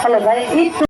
Hello, guys.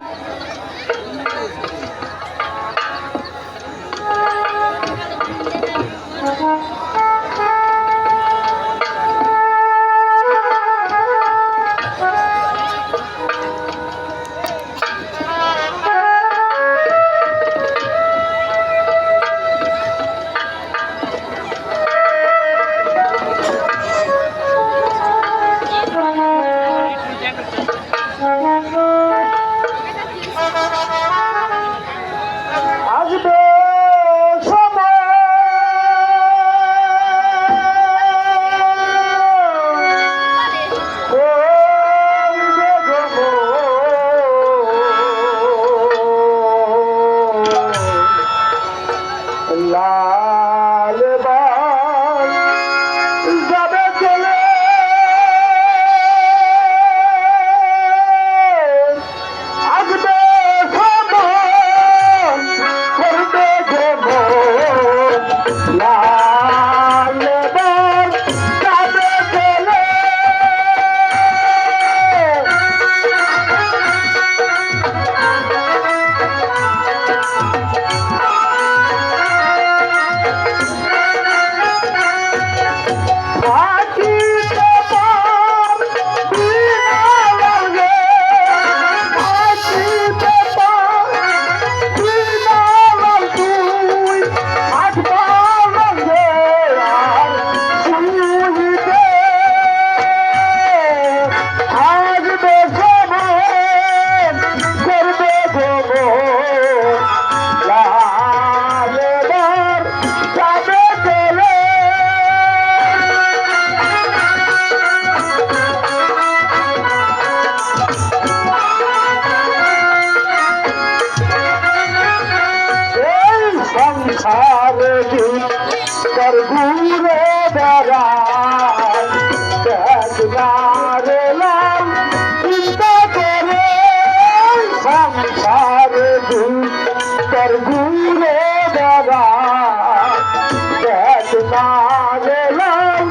আমার ঘুরে দাদা দেখ না গেলাম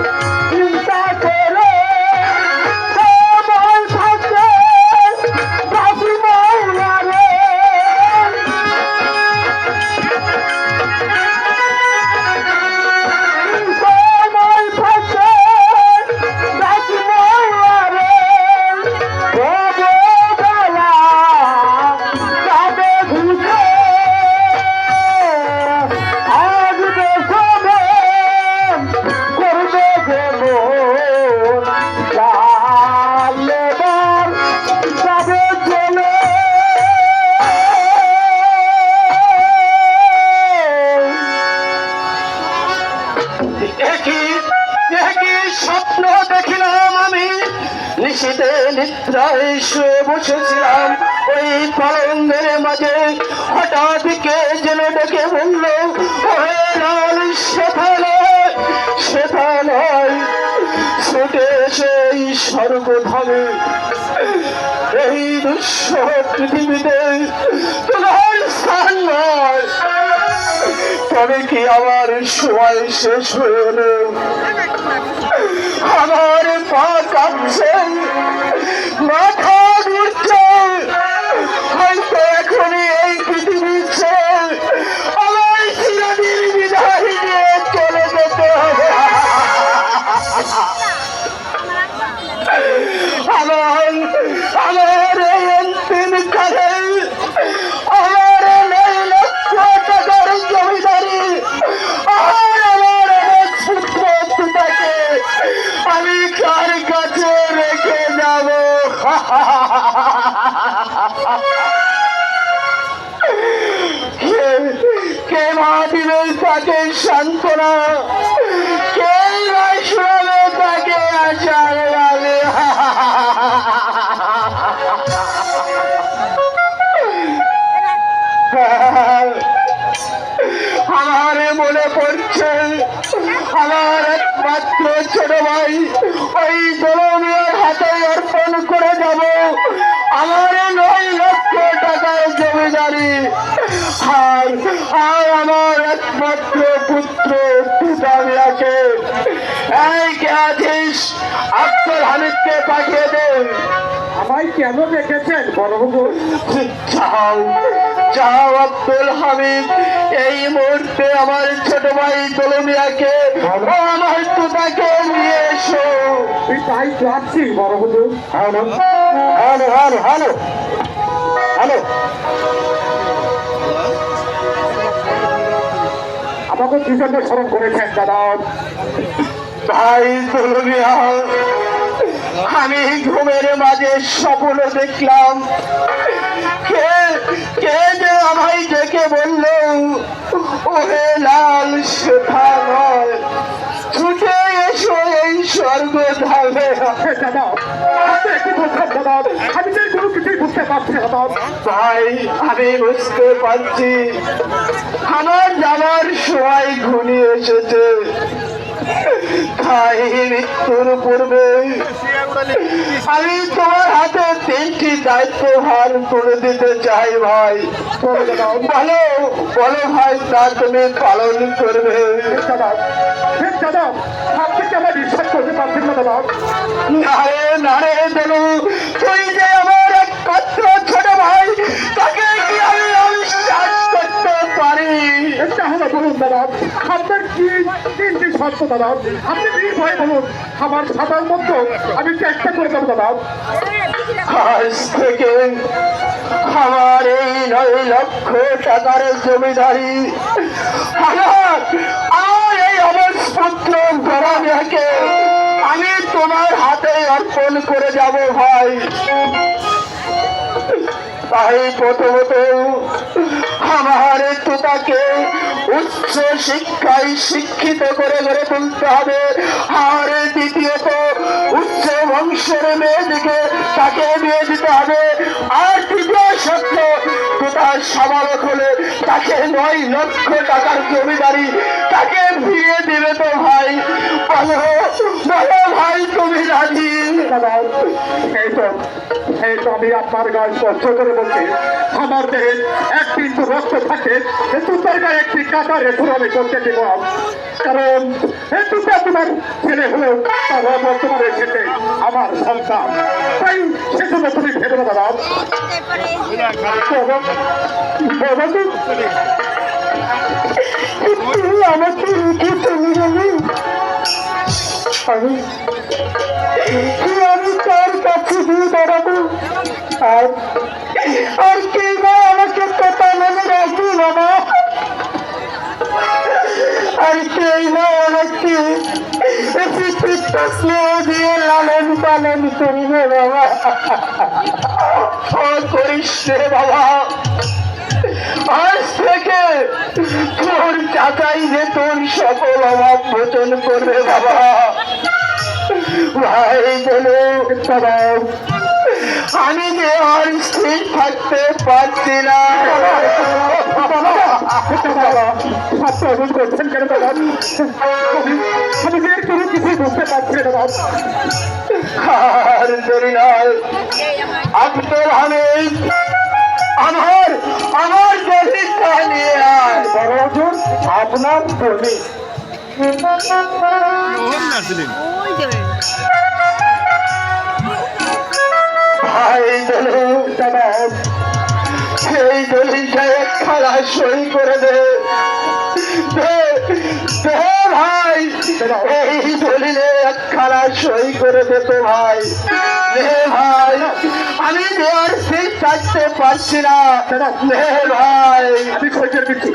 চিন্তা করে সময় থাকে বাসি মৌলা রে সময় থাকে বাসি মৌলা রে বেলা যাবে ঘুরে আজ দেশবে করবে দেব চালেবার যাবে চলে একই স্বপ্ন দেখিলাম আমি নিশীতে নিদ্রায় শুয়ে বসেছিলাম ওই পলঙ্গের মাঝে হঠাৎ কে যেন ডেকে বলল ওহে লাল সেথা নয় ছুটে এসে এই স্বর্গধামে এই দুঃসহ পৃথিবীতে তোমার স্থান নয়। তবে কি আমার সময় শেষ হয়ে এলো, আমার পা কাঁপছে, মাথা ঘুরছে, হয়তো এখনই এই পৃথিবীর ছেড়ে আমার চিরদিন বিদায় নিয়ে চলে যেতে হবে। আমার এই অন্তিম কালে আমার 9 লক্ষ টাকার জমিদারি আর আমার ছোট্ট পিতাকে আমি কার কাছে রেখে যাব? কে মা দিবে তাকে সান্ত্বনা, কে শোনাবে তাকে আশার আলো? আমার মনে পড়ছে আমার একমাত্র ছোট ভাই ওই দলমিয়ার হাতে অর্পণ করে যাব আমার 9 লক্ষ টাকার জমিদারি, আর আমার একমাত্র পুত্র পিতামিয়াকে এই কে আছিস আব্দুল হামিদকে পাঠিয়ে দে। আমায় কেন রেখেছেন বড়বাবু? যাও আব্দুল হামিদ, এই মুহূর্তে আমার ছোট ভাই দলমিয়াকে আমার পিতাকে নিয়ে এসো। তাই যাচ্ছি বড়বাবু। Hello hello hello hello hello, আমাকে কি জন্য স্মরণ করেছেন দাদা? ভাই দলমিয়া, আমি ঘুমের মাঝে স্বপ্ন দেখলাম কে কে যে আমায় ডেকে বলল ওহে লাল সেথা নয় ছুটে এসো এই স্বর্গধামে। দাদা আপনি একটু বলছেন দাদা, আমি যে কোনো কিছুই বুঝতে পারছি না দাদা। ভাই আমি বুঝতে পারছি আমার যাওয়ার সময় ঘনিয়ে এসেছে, তাই মৃত্যুর পূর্বে আমি তোমার হাতে 3টি দায়িত্বভার তুলে দিতে চাই ভাই। বলো বলো ভাই, তা তুমি পালন করবে? দাদা দাদা আপনি কি আমার বিশ্বাস করতে পারছেন না দাদা? না রে দেনু, তুই যে আমার একমাত্র ছোট ভাই, তাকে কি আমি অবিশ্বাস করতে পারি? তাহলে বলুন দাদা আপনার কি 3টি শর্ত দাদা? আপনি নির্ভয়ে বলুন, আমার সাদার মধ্যে আমি চেষ্টা করে দেবো দাদা। আজ থেকে আমার এই 9 লক্ষ টাকার জমিদারি আমার এই অবস্পুত্র দলমিয়াকে আমি তোমার হাতে অর্পণ করে যাব ভাই। তাই প্রথমত আমার পিতাকে উচ্চ শিক্ষায় শিক্ষিত করে গড়ে তুলতে হবে, আর দ্বিতীয়ত উচ্চ বংশের মেয়েদিকে তাকে বিয়ে দিতে হবে, আর তৃতীয় সত্য পিতা সাবালক হলে তাকে 9 লক্ষ টাকার জমিদারি তাকে ফিরিয়ে দিবে তো ভাই? বলো বলো ভাই, তুমি রাজি? দাদা এই তো এই তো আমি আপনার গায়ে স্পষ্ট করে বলছি, আমার দেহে এক বিন্দু রক্ত থাকে কিন্তু তার গায়ে একটি কাটা রেখুর আমি করতে দেব না। কারণ হেতুটা তোমার ছেলে হলেও তার বর্তমানে ছেলে আমার সন্তান, তাই সেজন্য তুমি ভেবে না দাদা। তুমি আমাকে রেখে চলে গেলে আমি আমি তার কাছে দিয়ে দাঁড়াবো। আর কে না আমাকে কথা মনে রাখবে বাবা, আর কে না আমাকে স্নেহ দিয়ে লালন পালন করিবে বাবা। করিস রে বাবা, আজ থেকে তোর চাচাই যে তোর সকল অভাব মোচন করবে বাবা। ভাই বলো বাবা, আমি যে আর স্থির থাকতে পারছি না। করছেন কেন দাদা? আমি যে কোনো কিছুই বুঝতে পারছি না দাদা। আর দেরি নয়, আব্দুল হামিদ আমার আমার দলিলটা নিয়ে আয়। বড় হুজুর, আপনার দলিল? ভাই দলিল দাদা, সেই দলিলটা একখানা সই করে দে। ভাই এই দলিলে একখানা সই করে দে তো ভাই। ভাই আমি দেওয়ার সেই থাকতে পারছি না ভাই। আমি সই করে দিচ্ছি।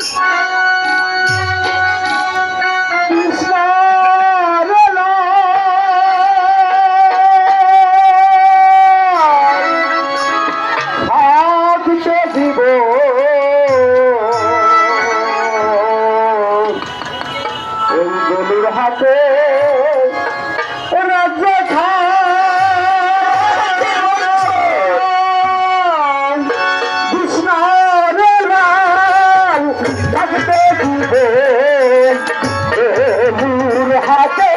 হাতে রাজ্য কৃষ্ণর লাল থাকতে দিবে হাতে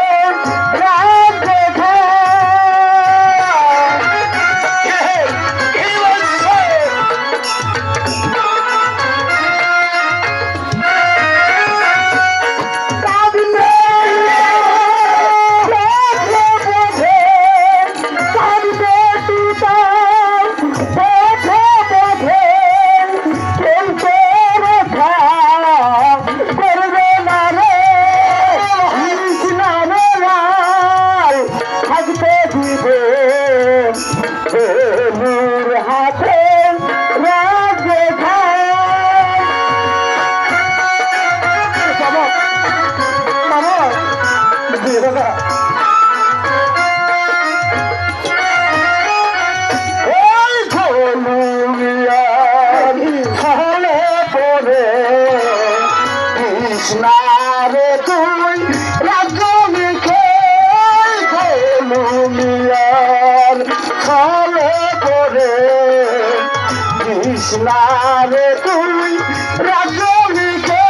রাজ্য কৃষ্ণারে তুই রাজ্য লিখে মিয়ার ছলে পরে। কৃষ্ণারে তুই রাজ্য লিখে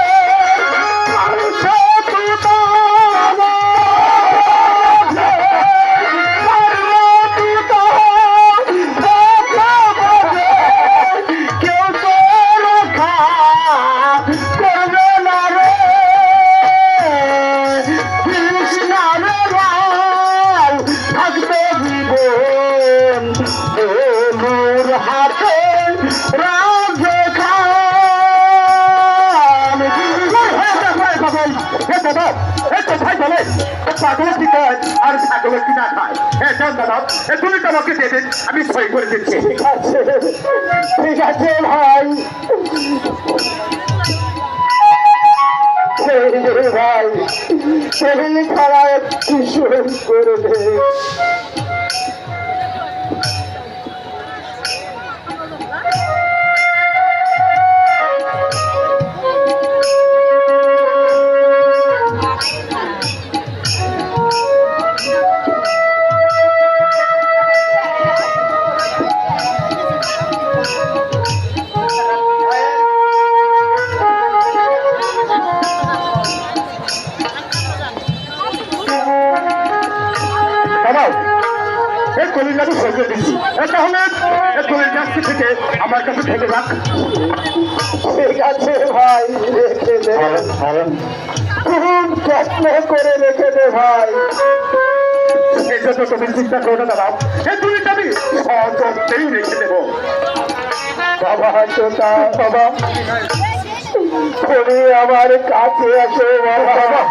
হাতে রাজ্য খান। ভাই বলে পাগল কি খায় আর ছাগল কি না খায়? হ্যাঁ চল দাদা, তুমি তো আমাকে দিয়ে দিন, আমি সই করে দিচ্ছি। ঠিক আছে ঠিক আছে ভাই। ভাই টেবিল খাড়া একটু সই করে দে। এই কলির আমি সরিয়ে দিচ্ছি তাহলে এই কলির কাছটি থেকে আমার কাছে থেকে রাখ। ঠিক আছে ভাই, রেখে দে, খুব যত্ন করে রেখে দে ভাই। এই জন্য তুমি চিন্তা করো না দাদা, এই কলিটা আমি সযত্নেই রেখে দেবো। বাবা তোতা, বাবা তুমি আমার কাছে আসো বাবা,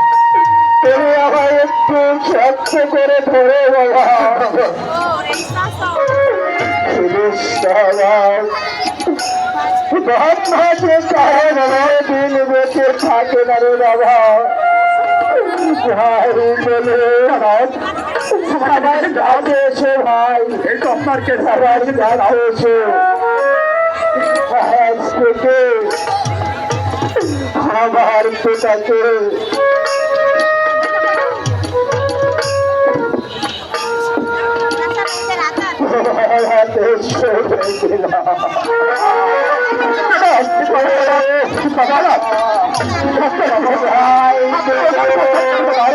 তুমি আমার একটু শক্ত করে ধরে বাবা। দিন বেঁচে থাকে না রে বাবা, ভাই বলে আমার কাছে এসে ভাই, এই তো আপনার কে আমার কাছে এসে আজ থেকে আমার পিতাকে হাতে ছেড়ে দিলাম।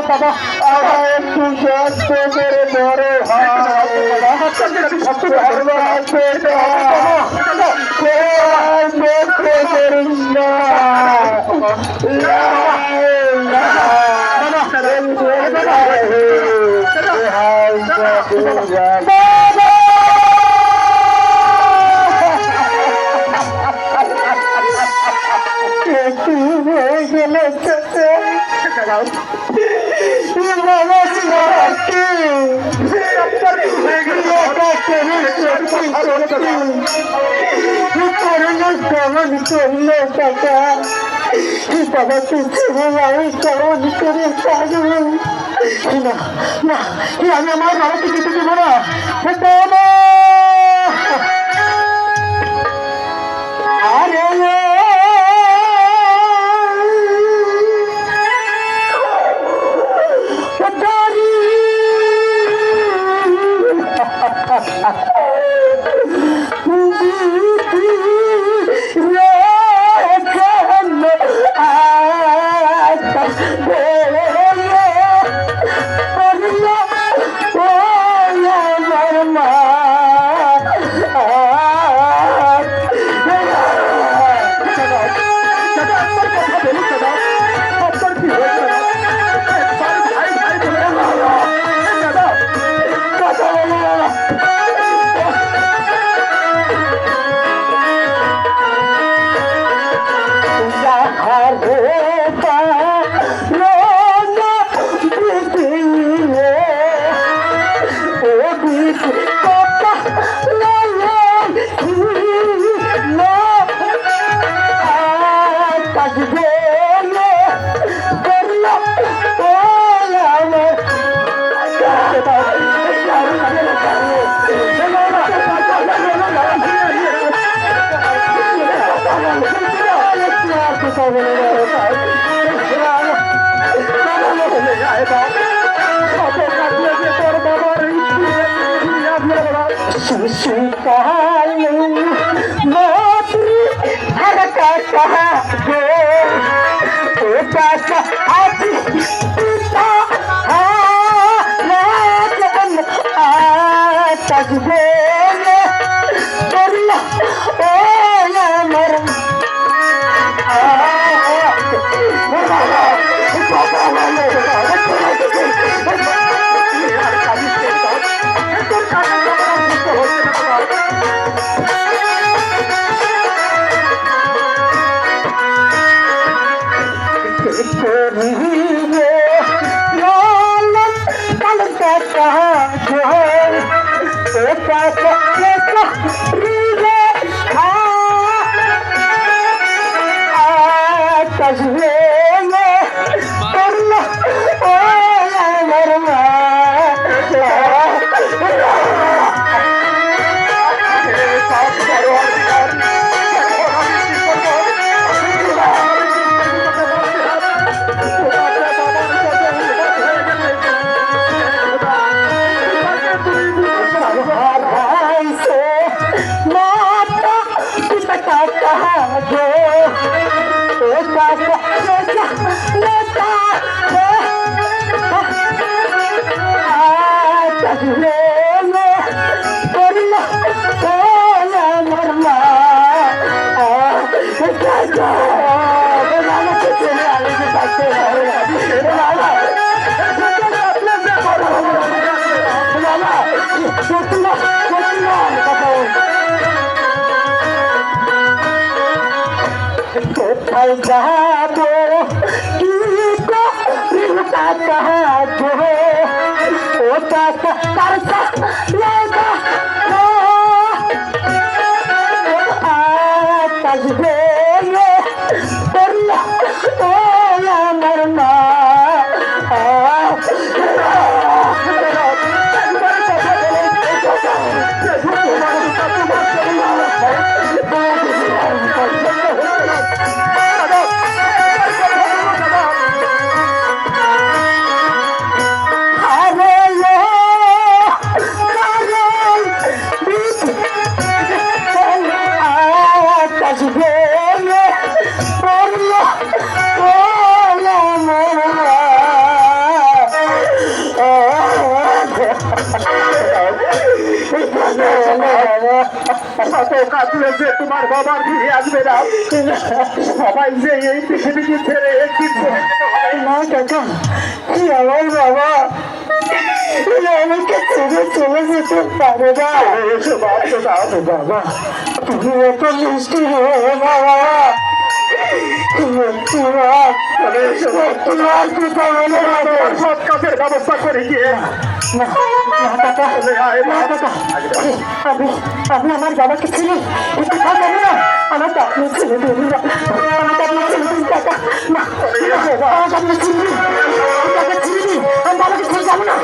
বাবা আমার একটু শক্ত করে ধরে বাবা আমি আমার বাবাকে যেতে দেবো না। আরে কোথায় যাবো কি কাহাবো ও টাকা তার আসবে ও আমার মা কাঁদলে যে তোমার বাবার ফিরে আসবে না সবাই যে এই পৃথিবীকে ছেড়ে একদিন না কাকা কি আমার বাবা আমাকে ছেড়ে চলে যেতে পারে না এসে বাবা তুমি এত মিষ্টি হয়ে বাবা সৎ কাজের ব্যবস্থা করে গিয়ে আপনি আমার বাবাকে ছিলেন একটু থাকবেন না আমার তো আপনি ছেলে দেবেন আমাকে আপনি ছেলে দিন টাকা না আমাকে আপনি ছিলেন টাকা ছিলেন আমি বাবাকে ছেড়ে যাবো না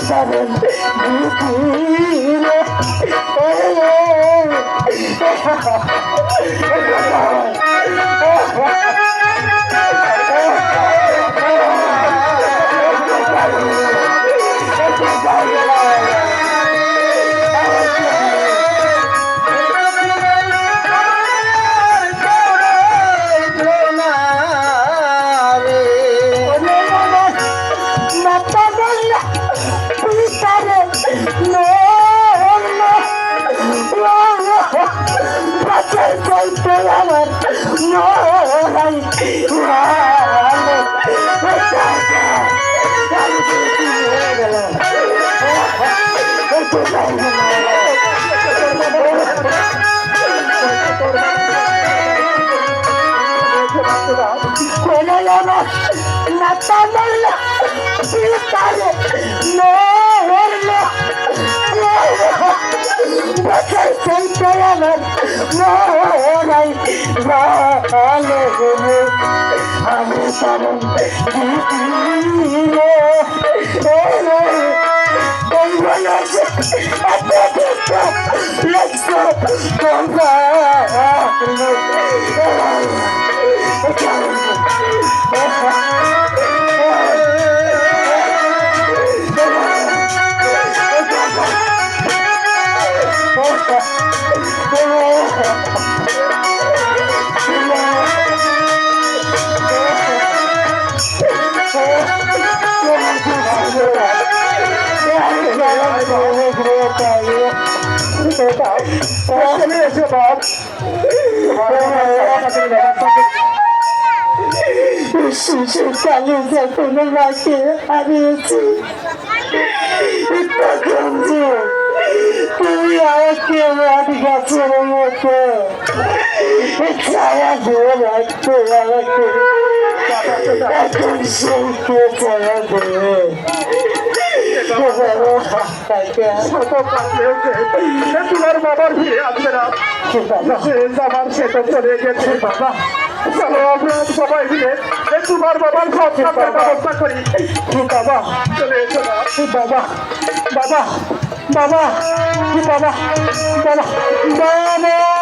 পারেন কালে যখন মাকে হারিয়েছি তখন যে তুমি আমাকে মাঠ গাছের মতো ছায়া দিয়ে রাখতো আমাকে এখন সেই কে ছায়া দেবে তোমার বাবার ফিরে আসবে না আমার সে তো চলে গেছে বাবা চলো আমরা সবাই মিলে তোমার বাবার সব ব্যবস্থা করি বাবা চলে এসো না বাবা বাবা বাবা বাবা বাবা বাবা